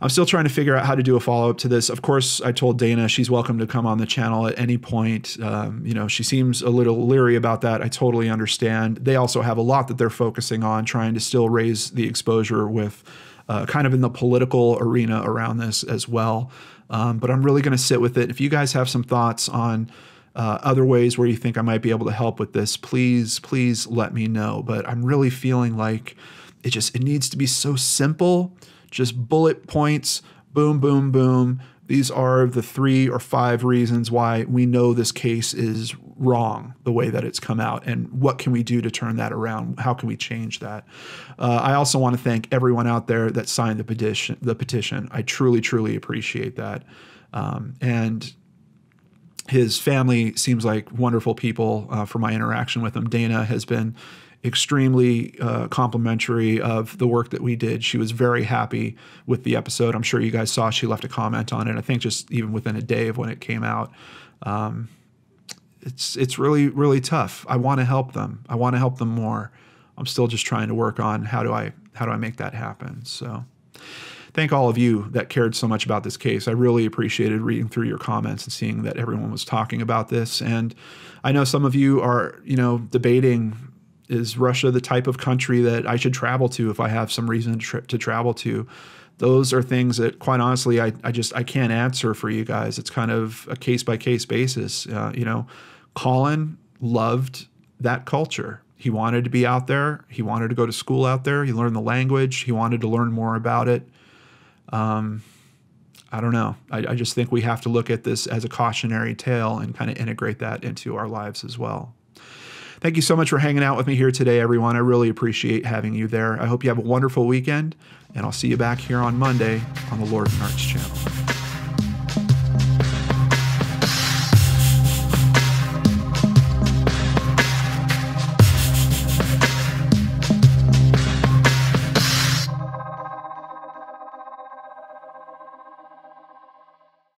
I'm still trying to figure out how to do a follow-up to this. Of course, I told Dana she's welcome to come on the channel at any point. You know, she seems a little leery about that. I totally understand. They also have a lot that they're focusing on, trying to still raise the exposure with kind of in the political arena around this as well. But I'm really going to sit with it. If you guys have some thoughts on other ways where you think I might be able to help with this, please let me know. But I'm really feeling like it needs to be so simple. Just bullet points, boom, boom, boom. These are the 3 or 5 reasons why we know this case is wrong the way that it's come out, and what can we do to turn that around? How can we change that? I also want to thank everyone out there that signed the petition. I truly appreciate that. And his family seems like wonderful people from my interaction with them. Dana has been extremely complimentary of the work that we did. She was very happy with the episode. I'm sure you guys saw she left a comment on it. I think just even within a day of when it came out. It's really tough. I want to help them. I want to help them more. I'm still just trying to work on how do I make that happen. So thank all of you that cared so much about this case. I really appreciated reading through your comments and seeing that everyone was talking about this. And I know some of you are, you know, debating, is Russia the type of country that I should travel to if I have some reason to travel to? Those are things that, quite honestly, I can't answer for you guys. It's kind of a case-by-case basis. You know, Colin loved that culture. He wanted to be out there. He wanted to go to school out there. He learned the language. He wanted to learn more about it. I don't know. I just think we have to look at this as a cautionary tale and kind of integrate that into our lives as well. Thank you so much for hanging out with me here today, everyone. I really appreciate having you there. I hope you have a wonderful weekend, and I'll see you back here on Monday on the Lord and Arts channel.